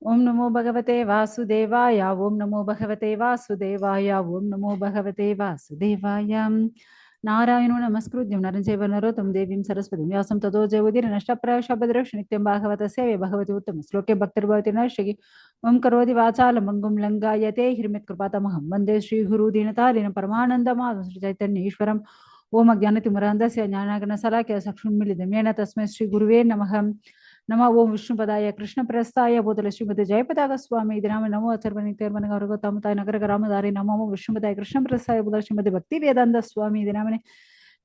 ओम नमो भगवते वासुदेवाय ओम नमो भगवते वासुदेवाय ओम नमो भगवते वासुदेवाय नारायणो नमस्कृत्यं नरं चैव नरोत्तमं देवीं सरस्वतीं व्यासं ततो जयमुदीरनष्टप्रायशब्दद्रक्ष नित्यं भागवतस्य भगवति उत्तम श्लोके भक्तिर्भवति नश्यति ओं करोति वाचालं मङ्गुं लङ्गायते हिरण्यकृपातमहं वन्दे श्रीगुरुदीनतारिणं परमानन्दमाधवं श्रीचैतन्येश्वरम् ओम अज्ञानतिमिरान्धस्य ज्ञानाग्नशलाकया चक्षुन्मीलितं येन तस्मै श्रीगुरुवे नमः नमः ओम विष्णुपदाय कृष्णप्रस्थाय भूतले श्रीमती जयपताक स्वामी इति नाम नमो अथर्वणितेर्मनगरुगतमुताय नगरग्रामधारी नमो विष्णुपदाय कृष्णप्रस्थाय भूतले श्रीमती भक्ति वेदांत स्वामी इति नाम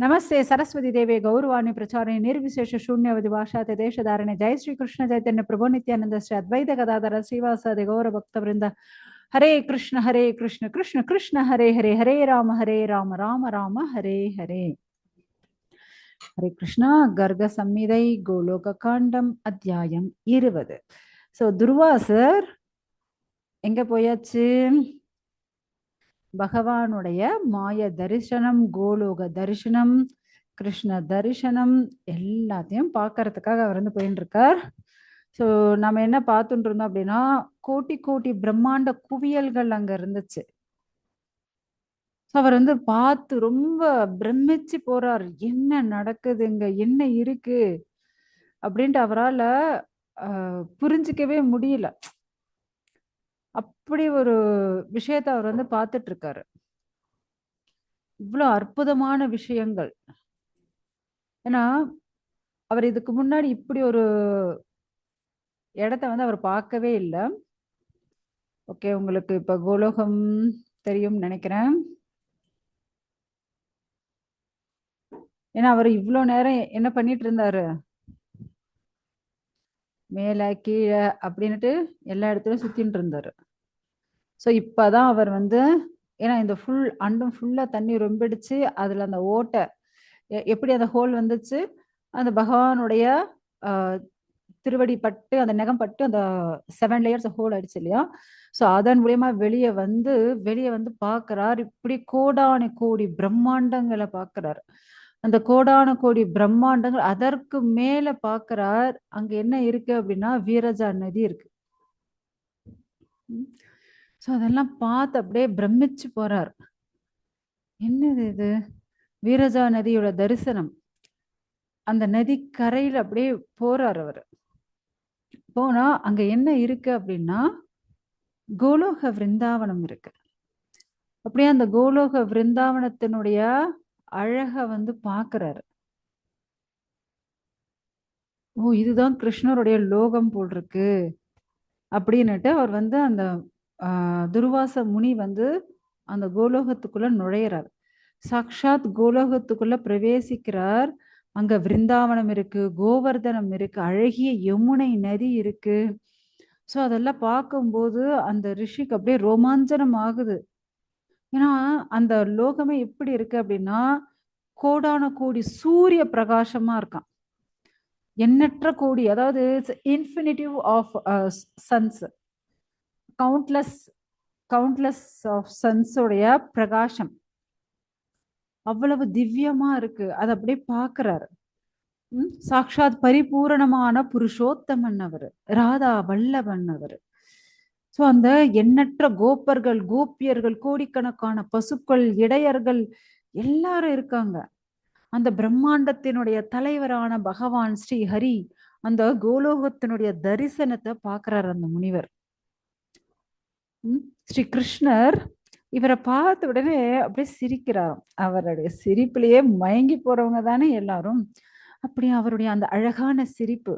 नमस्ते सरस्वती देवे गौरवाणी प्रचारे निर्विशेष शून्यवधि भाषा देशधारणे जय श्री कृष्ण चैतन्य प्रभु नित्यानंद श्री अद्वैत गदाधर श्रीवासादि गौर भक्त वृंद हरे कृष्ण कृष्ण कृष्ण हरे हरे हरे राम राम राम हरे हरे हरे कृष्णा गर्ग संहिதை கோலோக காண்டம் அத்தியாயம் 20 சோ துர்வாசர் எங்க போயாச்சு பகவானுடைய மாய தரிசனம் கோலோக தரிசனம் கிருஷ்ண தரிசனம் எல்லாத்தையும் பார்க்கறதுக்காக அவர் வந்து போயிட்டு இருக்கார் சோ நம்ம என்ன பார்த்துட்டு இருந்தோம் அப்படின்னா கோட்டி கோட்டி பிரம்மாண்ட குவியல்கள் அங்க இருந்துச்சு அவர் வந்து பார்த்து ரொம்ப பிரமிச்சு போறார் என்ன நடக்குதுங்க என்ன இருக்கு அப்படின்ட்டு அவரால் புரிஞ்சிக்கவே முடியல அப்படி ஒரு விஷயத்த அவர் வந்து பார்த்துட்டு இருக்காரு இவ்வளவு அற்புதமான விஷயங்கள் ஏன்னா அவர் இதுக்கு முன்னாடி இப்படி ஒரு இடத்த வந்து அவர் பார்க்கவே இல்லை ஓகே உங்களுக்கு இப்ப கோலோகம் தெரியும் நினைக்கிறேன் ஏன்னா அவர் இவ்வளவு நேரம் என்ன பண்ணிட்டு இருந்தாரு மேல கீழே அப்படின்னுட்டு எல்லா இடத்துலயும் சுத்தின்னு இருந்தாரு ஸோ இப்பதான் அவர் வந்து ஏன்னா இந்த ஃபுல் அண்டம் ஃபுல்லா தண்ணி ரொம்பிடுச்சு அதுல அந்த ஓட்டை எப்படி அந்த ஹோல் வந்துச்சு அந்த பகவானுடைய திருவடி பட்டு அந்த நகம் பட்டு அந்த 7 லேயர்ஸ் ஹோல் ஆயிடுச்சு இல்லையா ஸோ அதன் மூலியமா வெளியே வந்து பார்க்கிறார் இப்படி கோடானு கோடி பிரம்மாண்டங்களை பார்க்கிறார் அந்த கோடான கோடி பிரம்மாண்டங்கள் அதற்கு மேல பாக்குறார் அங்க என்ன இருக்கு அப்படின்னா வீரஜா நதி இருக்கு சோ அதெல்லாம் பார்த்து அப்படியே பிரமிச்சு போறார் என்னது இது வீரஜா நதியோட தரிசனம் அந்த நதி கரையில அப்படியே போறார் அவர் போனா அங்க என்ன இருக்கு அப்படின்னா கோலோக விருந்தாவனம் இருக்கு அப்படியே அந்த கோலோக விருந்தாவனத்தினுடைய அழக வந்து பாக்குறாரு ஓ இதுதான் கிருஷ்ணருடைய லோகம் போல் இருக்கு அப்படின்னுட்டு அவர் வந்து அந்த துர்வாச முனி வந்து அந்த கோலோகத்துக்குள்ள நுழையிறார் சாக்ஷாத் கோலோகத்துக்குள்ள பிரவேசிக்கிறார் அங்க விருந்தாவனம் இருக்கு கோவர்தனம் இருக்கு அழகிய யமுனை நதி இருக்கு ஸோ அதெல்லாம் பார்க்கும்போது அந்த ரிஷிக்கு அப்படியே ரோமாஞ்சனம் ஆகுது ஏன்னா அந்த லோகமே எப்படி இருக்கு அப்படின்னா கோடான கோடி சூரிய பிரகாசமா இருக்கான் எண்ணற்ற கோடி அதாவது infinitive of suns countless of சன்ஸோடைய பிரகாசம் அவ்வளவு திவ்யமா இருக்கு அதை அப்படியே பாக்குறாரு சாக்ஷாத் பரிபூரணமான புருஷோத்தமன் அவர் ராதா வல்லவன் அவர் ஸோ அந்த எண்ணற்ற கோப்பர்கள் கோப்பியர்கள் கோடிக்கணக்கான பசுக்கள் இடையர்கள் எல்லாரும் இருக்காங்க அந்த பிரம்மாண்டத்தினுடைய தலைவரான பகவான் ஸ்ரீ ஹரி அந்த கோலோகத்தினுடைய தரிசனத்தை பார்க்கிறார் அந்த முனிவர் ஸ்ரீ கிருஷ்ணர் இவரை பார்த்த உடனே அப்படியே சிரிக்கிறார் அவருடைய சிரிப்பிலேயே மயங்கி போறவங்க தானே எல்லாரும் அப்படியே அவருடைய அந்த அழகான சிரிப்பு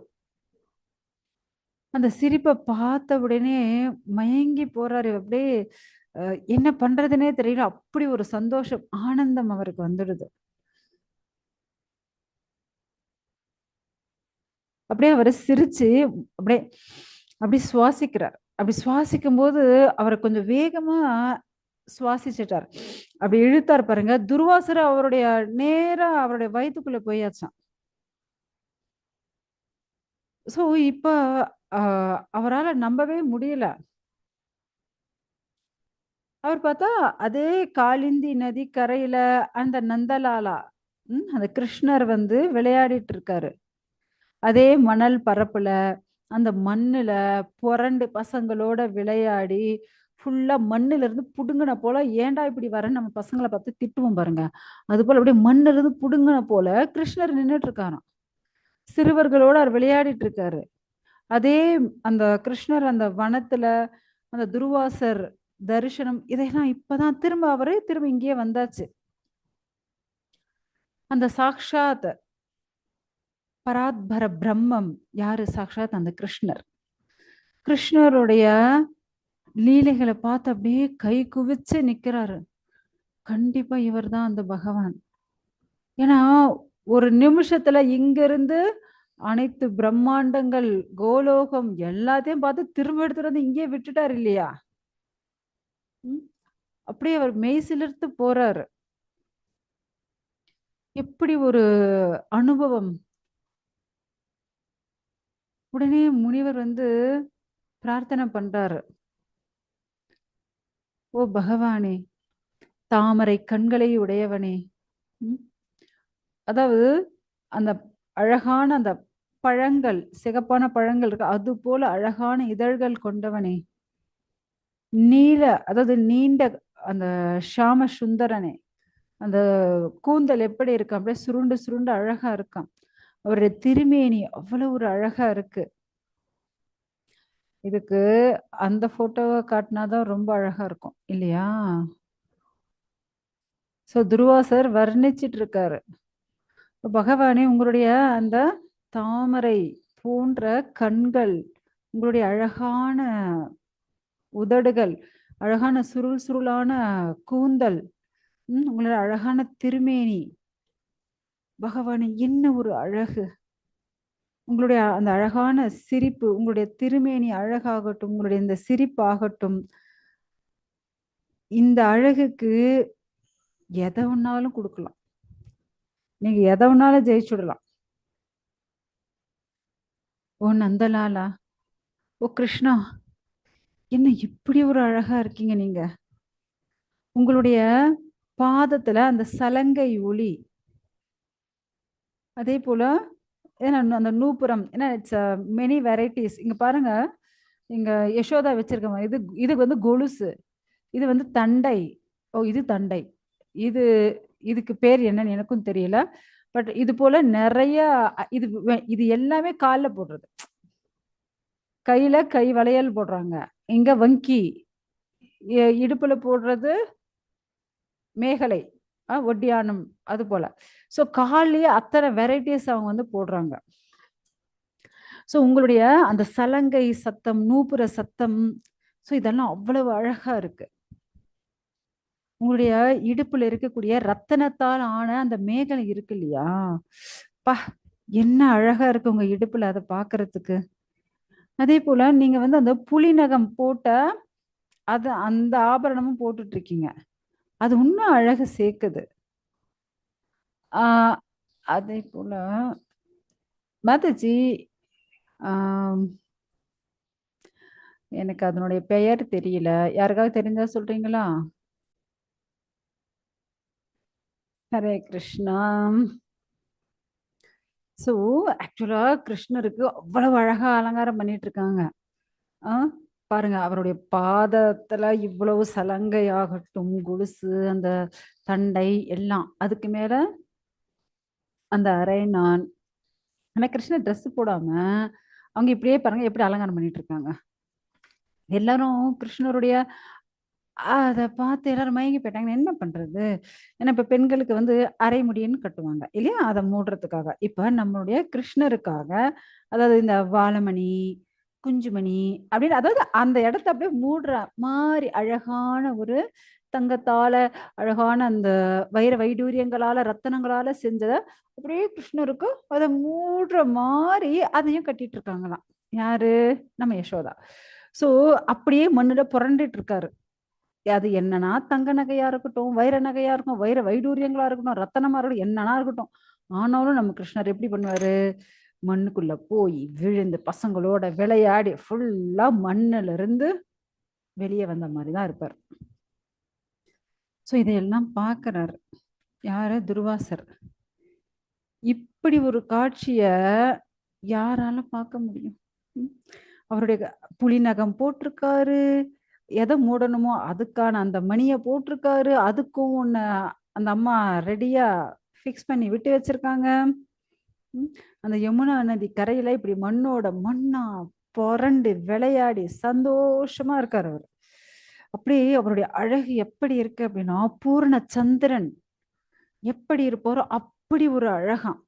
அந்த சிரிப்பை பார்த்த உடனே மயங்கி போறாரு அப்படியே என்ன பண்றதுன்னே தெரியல அப்படி ஒரு சந்தோஷம் ஆனந்தம் அவருக்கு வந்துடுது அப்படியே அவர் சிரிச்சு அப்படியே சுவாசிக்கிறார் அப்படி சுவாசிக்கும் போது அவரை கொஞ்சம் வேகமா சுவாசிச்சுட்டார் அப்படி இழுத்தார் பாருங்க துர்வாசர் அவருடைய நேரா அவருடைய வயிற்றுக்குள்ள போயாச்சான் சோ இப்ப அவரால் நம்பவே முடியல அவர் பார்த்தா அதே காளிந்தி நதி கரையில அந்த நந்தலாலா அந்த கிருஷ்ணர் வந்து விளையாடிட்டு இருக்காரு அதே மணல் பரப்புல அந்த மண்ணுல புரண்டு பசங்களோட விளையாடி ஃபுல்லா மண்ணுல இருந்து புடுங்கின போல, ஏன்டா இப்படி வரேன்னு நம்ம பசங்களை பார்த்து திட்டுவோம் பாருங்க. அது போல அப்படியே மண்ணுல இருந்து புடுங்கின போல கிருஷ்ணர் நின்னுட்டு இருக்காராம். சிறுவர்களோட அவர் விளையாடிட்டு இருக்காரு. அதே அந்த கிருஷ்ணர் அந்த வனத்துல அந்த துர்வாசர் தரிசனம் இதையெல்லாம் இப்பதான் திரும்ப அவரு திரும்ப இங்கேயே வந்தாச்சு. அந்த சாக்ஷாத் பராத்பர பிரம்மம் யாரு? சாக்ஷாத் அந்த கிருஷ்ணர். கிருஷ்ணருடைய லீலைகளை பார்த்து அப்படியே கை குவிச்சு நிக்கிறாரு. கண்டிப்பா இவர்தான் அந்த பகவான். ஏன்னா ஒரு நிமிஷத்துல இங்க இருந்து அனைத்து பிரம்மாண்டங்கள், கோலோகம் எல்லாத்தையும் பார்த்து திரும்ப எடுத்துட்டு வந்து இங்கேயே விட்டுட்டாரு இல்லையா? அப்படியே அவர் மெய்சிலிர்த்து போறாரு. எப்படி ஒரு அனுபவம். உடனே முனிவர் வந்து பிரார்த்தனை பண்றாரு. ஓ பகவானே, தாமரை கண்களை உடையவனே. அதாவது அந்த அழகான அந்த பழங்கள், சிகப்பான பழங்கள் இருக்கு, அது போல அழகான இதழ்கள் கொண்டவனே. நீல, அதாவது நீண்ட அந்த ஷாம சுந்தரனே. அந்த கூந்தல் எப்படி இருக்கு, அப்படியே சுருண்டு சுருண்டு அழகா இருக்கான். அவருடைய திருமேனி அவ்வளவு ஒரு அழகா இருக்கு. இதுக்கு அந்த போட்டோவை காட்டினாதான் ரொம்ப அழகா இருக்கும் இல்லையா? சோ துர்வாசர் வர்ணிச்சிட்டு இருக்காரு. பகவானே, உங்களுடைய அந்த தாமரை போன்ற கண்கள், உங்களுடைய அழகான உதடுகள், அழகான சுருள் சுருளான கூந்தல், உங்களுடைய அழகான திருமேனி, பகவானே என்ன ஒரு அழகு. உங்களுடைய அந்த அழகான சிரிப்பு, உங்களுடைய திருமேனி அழகாகட்டும், உங்களுடைய இந்த சிரிப்பாகட்டும், இந்த அழகுக்கு எதை ஒன்னாலும் கொடுக்கலாம். நீங்க எதை ஒன்னாலும் ஜெயிச்சுடலாம். ஓ நந்தலாலா, ஓ கிருஷ்ணா, என்ன இப்படி ஒரு அழகா இருக்கீங்க நீங்க. உங்களுடைய பாதத்துல அந்த சலங்கை ஒளி, அதே போல ஏன்னா அந்த நூப்புரம், ஏன்னா இட்ஸ் மெனி வெரைட்டிஸ். இங்க பாருங்க, இங்க யசோதா வச்சிருக்கோம். இதுக்கு வந்து கொலுசு, இது வந்து தண்டை. ஓ இது தண்டை. இது இதுக்கு பேர் என்னன்னு எனக்கும் தெரியல. பட் இது போல நிறைய இது எல்லாமே கால்ல போடுறது. கையில கை வளையல் போடுறாங்க. இங்க வங்கி, இடுப்புல போடுறது மேகலை, ஒட்டியானம், அது போல. ஸோ கால்லயே அத்தனை வெரைட்டிஸ் அவங்க வந்து போடுறாங்க. ஸோ உங்களுடைய அந்த சலங்கை சத்தம், நூப்புற சத்தம், ஸோ இதெல்லாம் அவ்வளவு அழகா இருக்கு. உங்களுடைய இடுப்புல இருக்கக்கூடிய ரத்தனத்தால் ஆன அந்த மேகலை இருக்கு இல்லையா, பா என்ன அழகா இருக்கு உங்க இடுப்புல, அதை பாக்குறதுக்கு. அதே போல நீங்க வந்து அந்த புலிநகம் போட்ட அது அந்த ஆபரணமும் போட்டுட்டு இருக்கீங்க, அது இன்னும் அழகு சேர்க்குது. ஆஹ் அதே போல மாதாஜி, எனக்கு அதனுடைய பெயர் தெரியல, யாருக்காவது தெரிஞ்சா சொல்றீங்களா? ஹரே கிருஷ்ணா. ஸோ ஆக்சுவலா கிருஷ்ணருக்கு அவ்வளவு அழகா அலங்காரம் பண்ணிட்டு இருக்காங்க. பாருங்க, அவருடைய பாதத்துல இவ்வளவு சலங்கை ஆகட்டும், கொலுசு, அந்த தண்டை எல்லாம், அதுக்கு மேல அந்த அரைநான். ஆனா கிருஷ்ணர் ட்ரெஸ் போடாம அவங்க இப்படியே பாருங்க எப்படி அலங்காரம் பண்ணிட்டு இருக்காங்க. எல்லாரும் கிருஷ்ணருடைய அதை பார்த்து எல்லாரும் மயங்கி போயிட்டாங்க. என்ன பண்றது? ஏன்னா இப்ப பெண்களுக்கு வந்து அரை முடின்னு கட்டுவாங்க இல்லையா, அதை மூடுறதுக்காக. இப்ப நம்மளுடைய கிருஷ்ணருக்காக, அதாவது இந்த வாழமணி, குஞ்சுமணி அப்படின்னு, அதாவது அந்த இடத்த அப்படியே மூடுற மாதிரி அழகான ஒரு தங்கத்தால, அழகான அந்த வைர வைடூரியங்களால, ரத்தனங்களால செஞ்சதை அப்படியே கிருஷ்ணருக்கு அதை மூடுற மாதிரி அதையும் கட்டிட்டு இருக்காங்களாம். யாரு? நம்ம யசோதா. சோ அப்படியே மண்ணுல புரண்டுட்டு இருக்காரு. அது என்னன்னா தங்க நகையா இருக்கட்டும், வைர நகையா இருக்கும், வைர வைடூரியங்களா இருக்கட்டும், ரத்தனமா இருக்கட்டும், என்னன்னா இருக்கட்டும். ஆனாலும் நம்ம கிருஷ்ணர் எப்படி பண்ணுவாரு? மண்ணுக்குள்ள போய் விழுந்து பசங்களோட விளையாடி ஃபுல்லா மண்ணுல இருந்து வெளியே வந்த மாதிரிதான் இருப்பார். சோ இதையெல்லாம் பாக்குறாரு யாரு? துர்வாசர். இப்படி ஒரு காட்சிய யாரால பார்க்க முடியும்? ம். அவருடைய புலி நகம் போட்டிருக்காரு. எத மூடணுமோ அதுக்கான அந்த மணிய போட்டிருக்காரு. அதுக்கும் ஒண்ணு அந்த அம்மா ரெடியா ஃபிக்ஸ் பண்ணி விட்டு வச்சிருக்காங்க. ம். அந்த யமுனா நதி கரையில இப்படி மண்ணோட மண்ணா பொரண்டு விளையாடி சந்தோஷமா இருக்காரு அவரு. அப்படியே அவருடைய அழகு எப்படி இருக்கு அப்படின்னா, பூரண சந்திரன் எப்படி இருப்பாரோ அப்படி ஒரு அழகாம்.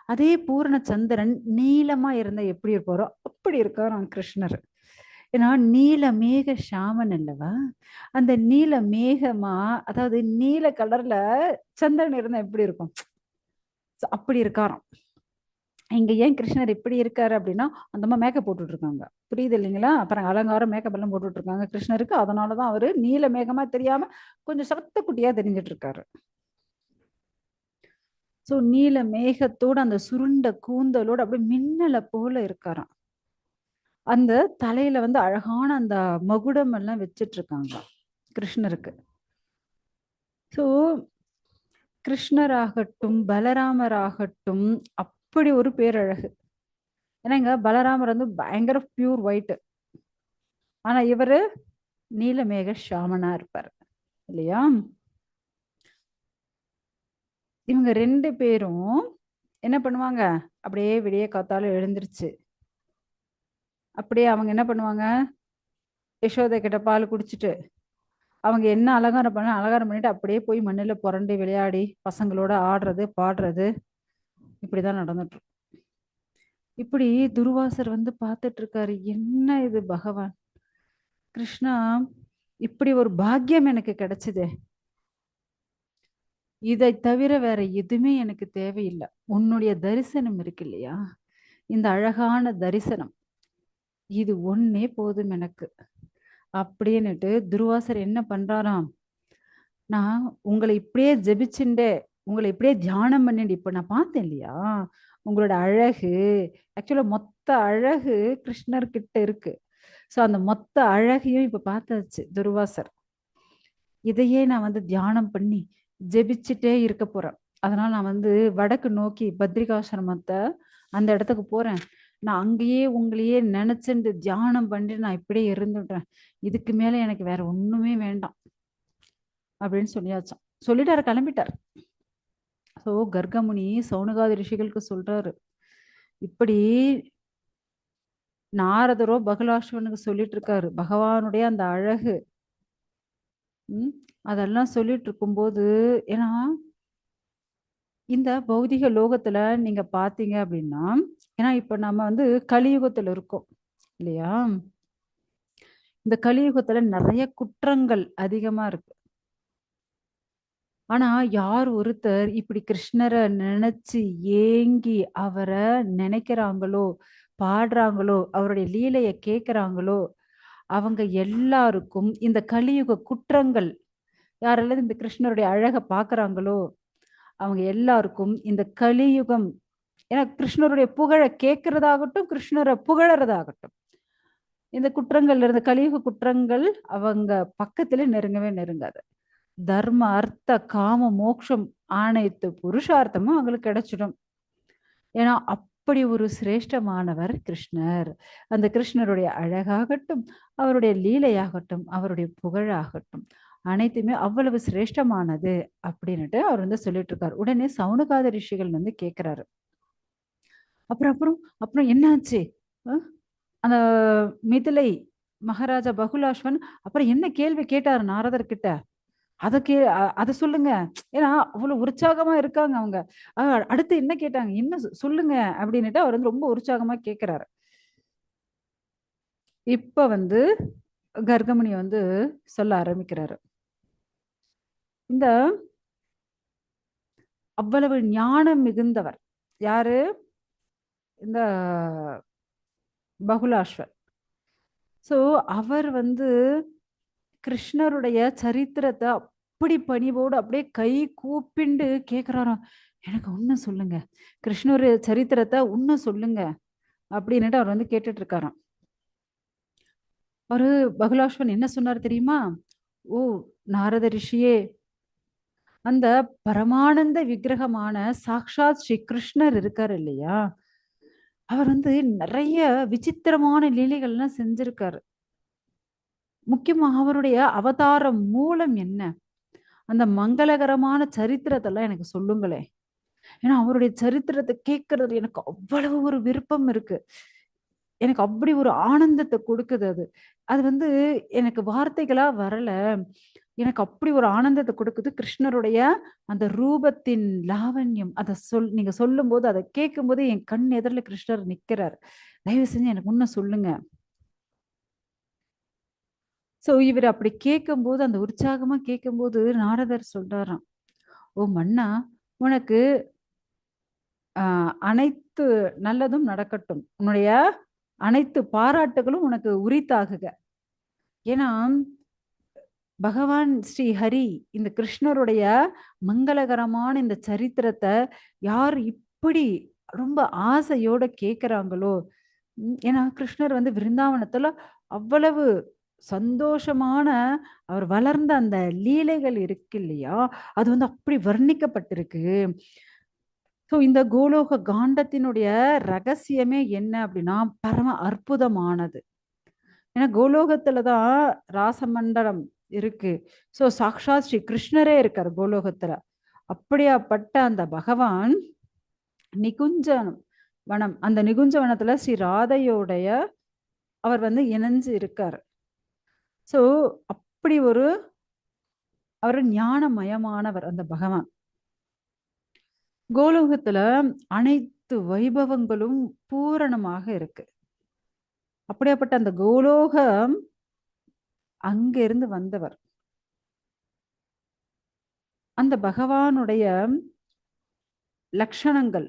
அதே பூரண சந்திரன் நீலமா இருந்தா எப்படி இருப்பாரோ அப்படி இருக்காராம் கிருஷ்ணர். ஏன்னா நீல மேக ஷாமன் அல்லவா? அந்த நீல மேகமா அதாவது நீல கலர்ல சந்திரன் இருந்தா எப்படி இருக்கும்? அப்படி இருக்காராம். இங்க ஏன் கிருஷ்ணர் இப்படி இருக்காரு அப்படின்னா, அந்த அம்மா மேக்கப் போட்டுட்டு இருக்காங்க. புரியுது இல்லைங்களா? அப்புறம் அலங்காரம் மேக்கப் எல்லாம் போட்டுட்டு இருக்காங்க கிருஷ்ணருக்கு. அதனால தான் அவரு நீல மேகமா தெரியாம கொஞ்சம் சத்த குட்டியா தெரிஞ்சுட்டு இருக்காரு. சோ நீல மேகத்தோட அந்த சுருண்ட கூந்தலோட அப்படியே மின்னல போல இருக்காராம். அந்த தலையில வந்து அழகான அந்த மகுடம் எல்லாம் வச்சுட்டு இருக்காங்க கிருஷ்ணருக்கு. சோ கிருஷ்ணராகட்டும், பலராமராகட்டும் அப்படி ஒரு பேரழகு. ஏன்னாங்க பலராமர் வந்து பயங்கர பியூர் ஒயிட். ஆனா இவரு நீலமேக ஷாமனா இருப்பாரு இல்லையா? இவங்க 2 பேரும் என்ன பண்ணுவாங்க? அப்படியே விடிய காத்தால எழுந்திருச்சு, அப்படியே அவங்க என்ன பண்ணுவாங்க? யசோதை கிட்ட பால் குடிச்சிட்டு, அவங்க என்ன அலங்காரம் பண்ண அலங்காரம் பண்ணிட்டு அப்படியே போய் மண்ணுல புரண்டு விளையாடி, பசங்களோட ஆடுறது, பாடுறது இப்படிதான் நடந்துட்டு இருக்கும். இப்படி துர்வாசர் வந்து பார்த்துட்டு இருக்காரு. என்ன இது பகவான்! கிருஷ்ணா, இப்படி ஒரு பாக்கியம் எனக்கு கிடைச்சதே! இதை தவிர வேற எதுவுமே எனக்கு தேவையில்ல. உன்னுடைய தரிசனம் இருக்கு இல்லையா? இந்த அழகான தரிசனம். இது ஒண்ணே போதும் எனக்கு. அப்படின்னுட்டு துர்வாசர் என்ன பண்றாராம்? நான் உங்கள இப்படியே ஜெபிச்சுண்டே, உங்கள இப்படியே தியானம் பண்ணிட்டு இப்ப நான் பார்த்தேன் இல்லையா? உங்களோட அழகு, ஆக்சுவலா மொத்த அழகு கிருஷ்ணர் கிட்ட இருக்கு. சோ அந்த மொத்த அழகையும் இப்ப பார்த்தாச்சு துர்வாசர். இதையே நான் வந்து தியானம் பண்ணி ஜெபிச்சுட்டே இருக்க போறேன். அதனால நான் வந்து வடக்கு நோக்கி பத்ரிகாசிரமத்த அந்த இடத்துக்கு போறேன். நான் அங்கேயே உங்களையே நினைச்சுண்டு தியானம் பண்ணிட்டு நான் இப்படியே இருந்துடுறேன். இதுக்கு மேல எனக்கு வேற ஒண்ணுமே வேண்டாம். அப்படின்னு சொல்லியாச்சாம். சொல்லிட்டாரு, கிளம்பிட்டார். சோ கர்கமுனி சௌனகாதி ரிஷிகளுக்கு சொல்றாரு. இப்படி நாரதரோ பகலாஸ்வனுக்கு சொல்லிட்டு இருக்காரு. பகவானுடைய அந்த அழகு. ம். அதெல்லாம் சொல்லிட்டு இருக்கும்போது ஏன்னா இந்த பௌதிக லோகத்துல நீங்க பார்த்தீங்க அப்படின்னா, ஏன்னா இப்ப நம்ம வந்து கலியுகத்துல இருக்கோம். இல்லையா? இந்த கலியுகத்துல நெறைய குற்றங்கள் அதிகமா இருக்கு. ஆனா யார் ஒருத்தர் இப்படி கிருஷ்ணர நினைச்சு ஏங்கி அவர நினைக்கிறாங்களோ, பாடுறாங்களோ, அவருடைய லீலைய கேட்கறாங்களோ, அவங்க எல்லாருக்கும் இந்த கலியுக குற்றங்கள் யாரெல்லாம் இந்த கிருஷ்ணருடைய அழக பார்க்கறாங்களோ, அவங்க எல்லாருக்கும் இந்த கலியுகம் ஏன்னா கிருஷ்ணருடைய புகழ கேட்கிறதாகட்டும், கிருஷ்ணர புகழறதாகட்டும். இந்த குற்றங்கள்ல இருந்து கலியுக குற்றங்கள் அவங்க பக்கத்திலே நெருங்கவே நெருங்காது. தர்ம, அர்த்த, காம, மோக்ஷம் அனைத்து புருஷார்த்தமும் அவங்களுக்கு கிடைச்சிடும். ஏன்னா அப்படி ஒரு சிரேஷ்டமானவர் கிருஷ்ணர். அந்த கிருஷ்ணருடைய அழகாகட்டும், அவருடைய லீலையாகட்டும், அவருடைய புகழாகட்டும், அனைத்துமே அவ்வளவு சிரேஷ்டமானது அப்படின்னுட்டு அவர் வந்து சொல்லிட்டு இருக்காரு. உடனே சௌனகாத ரிஷிகள் வந்து கேட்கிறாரு. அப்புறம் அப்புறம் அப்புறம் என்னாச்சு? அ அந்த மிதிலை மகாராஜா பகுலாஷ்வன் அப்புறம் என்ன கேள்வி கேட்டாரு நாரதர் கிட்ட? அத சொல்லுங்க. ஏன்னா அவ்வளவு உற்சாகமா இருக்காங்க அவங்க. அ அடுத்து என்ன கேட்டாங்க? என்ன சொல்லுங்க அப்படின்னுட்டு அவர் வந்து ரொம்ப உற்சாகமா கேட்கிறாரு. இப்ப வந்து கர்கமுனி வந்து சொல்ல ஆரம்பிக்கிறாரு. இந்த அவ்வளவு ஞானம் மிகுந்தவர். யாரு? இந்த பகுலாஷ்வர். சோ அவர் வந்து கிருஷ்ணருடைய சரித்திரத்த அப்படி பணிவோடு அப்படியே கை கூப்பிண்டு கேட்கிறாராம். எனக்கு உண்மை சொல்லுங்க. கிருஷ்ணருடைய சரித்திரத்த உண்மை சொல்லுங்க. அப்படின்னுட்டு அவர் வந்து கேட்டுட்டு இருக்காராம். அவரு பகுலாஷ்வன் என்ன சொன்னாரு தெரியுமா? ஓ! நாரத ரிஷியே, அந்த பரமானந்த விக்கிரகமான சாக்ஷாத் ஸ்ரீ கிருஷ்ணர் இருக்காரு இல்லையா? அவர் நிறைய விசித்திரமான லீலைகள்லாம் செஞ்சிருக்காரு. முக்கியமா அவருடைய அவதாரம் மூலம் என்ன? அந்த மங்களகரமான சரித்திரத்தெல்லாம் எனக்கு சொல்லுங்களேன். ஏன்னா அவருடைய சரித்திரத்தை கேட்கறது எனக்கு அவ்வளவு ஒரு விருப்பம் இருக்கு. எனக்கு அப்படி ஒரு ஆனந்தத்த குடுக்குது அது. அது எனக்கு வார்த்தைகளா வரல. எனக்கு அப்படி ஒரு ஆனந்தத்த குடுக்குது. கிருஷ்ணருடைய அந்த ரூபத்தின் லாவண்யம். நீங்க சொல்லும்போது, அத கேட்கும்போது என் கண் எதிர்ல கிருஷ்ணர் நிக்கிறாரு. தயவு செஞ்சு எனக்கு இன்னும் சொல்லுங்க. இவரு அப்படி கேட்கும்போது, அந்த உற்சாகமா கேட்கும்போது நாரதர் சொல்றாராம், "ஓ மன்னா, உனக்கு அ அனைத்து நல்லதும் நடக்கட்டும். உன்னுடைய அனைத்து பாராட்டுகளும் உனக்கு உரித்தாகுக." ஏன்னா, பகவான் ஸ்ரீ ஹரி இந்த கிருஷ்ணருடைய மங்களகரமான இந்த சரித்திரத்த யார் இப்படி ரொம்ப ஆசையோட கேட்குறாங்களோ, ஏன்னா கிருஷ்ணர் விருந்தாவனத்துல அவ்வளவு சந்தோஷமான அவர் வளர்ந்த அந்த லீலைகள் இருக்கு இல்லையா? அது அப்படி வர்ணிக்கப்பட்டிருக்கு. இந்த கோலோக காண்டத்தினுடைய ரகசியமே என்ன அப்படின்னா, பரம அற்புதமானது. ஏன்னா கோலோகத்துல தான் ராசமண்டலம் இருக்கு. சாக்ஷாத் ஸ்ரீ கிருஷ்ணரே இருக்காரு கோலோகத்துல. அப்படியாப்பட்ட அந்த பகவான் நிகுஞ்சனம் வனம், அந்த நிகுஞ்ச வனத்துல ஸ்ரீ ராதையோடைய அவர் இணைஞ்சு இருக்காரு. அப்படி ஒரு அவர் ஞானமயமானவர் அந்த பகவான். கோலோகத்துல அனைத்து வைபவங்களும் பூரணமாக இருக்கு. அப்படியாப்பட்ட அந்த கோலோகம் அங்கிருந்து வந்தவர். அந்த பகவானுடைய லட்சணங்கள்,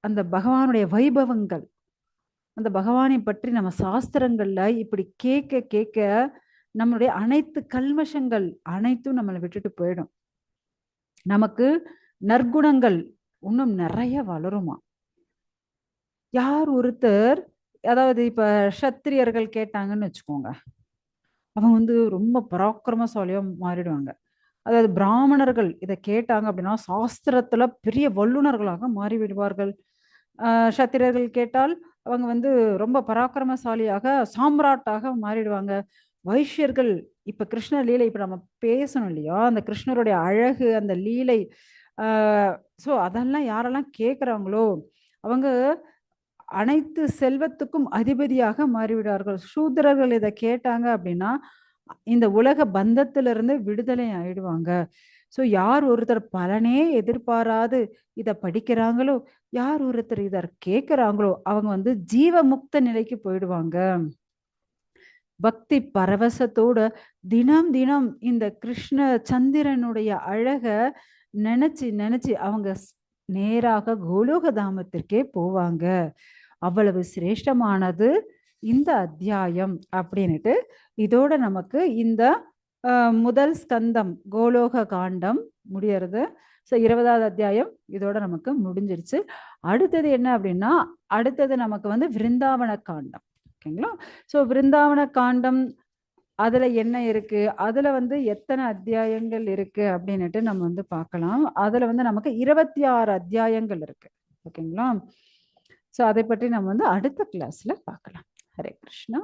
அந்த பகவானுடைய வைபவங்கள், அந்த பகவானை பற்றி நம்ம சாஸ்திரங்கள்ல இப்படி கேட்க கேட்க நம்மளுடைய அனைத்து கல்மஷங்கள் அனைத்தும் நம்மளை விட்டுட்டு போயிடும். நமக்கு நற்குணங்கள் இன்னும் நிறைய வளருமா. யார் ஒருத்தர், அதாவது இப்ப சத்திரியர்கள் கேட்டாங்கன்னு வச்சுக்கோங்க, அவங்க ரொம்ப பராக்கிரமசாலியா மாறிடுவாங்க. அதாவது பிராமணர்கள் இதை கேட்டாங்க அப்படின்னா சாஸ்திரத்துல பெரிய வல்லுநர்களாக மாறி விடுவார்கள். சத்திரர்கள் கேட்டால் அவங்க ரொம்ப பராக்கிரமசாலியாக சாம்ராட்டாக மாறிடுவாங்க. வைஷ்யர்கள் இப்ப கிருஷ்ண லீலை இப்ப நம்ம பேசணும் இல்லையா, அந்த கிருஷ்ணருடைய அழகு அந்த லீலை அதெல்லாம் யாரெல்லாம் கேட்குறாங்களோ அவங்க அனைத்து செல்வத்துக்கும் அதிபதியாக மாறிவிடார்கள். சூத்திரர்கள் இதை கேட்டாங்க அப்படின்னா இந்த உலக பந்தத்திலிருந்து விடுதலை ஆயிடுவாங்க. யார் ஒருத்தர் பலனே எதிர்பாராது இத படிக்கிறாங்களோ, யார் ஒருத்தர் இத கேட்கிறாங்களோ அவங்க ஜீவமுக்த நிலைக்கு போயிடுவாங்க. பக்தி பரவசத்தோட தினம் தினம் இந்த கிருஷ்ண சந்திரனுடைய அழக நினைச்சு நினைச்சு அவங்க நேராக கோலோக தாமத்திற்கே போவாங்க. அவ்வளவு சிரேஷ்டமானது இந்த அத்தியாயம் அப்படின்னுட்டு இதோட நமக்கு இந்த முதல் ஸ்கந்தம் கோலோக காண்டம் முடியறது. 20வது அத்தியாயம் இதோட நமக்கு முடிஞ்சிருச்சு. அடுத்தது என்ன அப்படின்னா, அடுத்தது நமக்கு விருந்தாவன காண்டம். ஓகேங்களா? விருந்தாவன காண்டம் அதுல என்ன இருக்கு, அதுல எத்தனை அத்தியாயங்கள் இருக்கு அப்படின்னுட்டு நம்ம பார்க்கலாம். அதுல நமக்கு 26 அத்தியாயங்கள் இருக்கு. ஓகேங்களா? அதை பற்றி நம்ம அடுத்த கிளாஸ்ல பார்க்கலாம். ஹரே கிருஷ்ணா.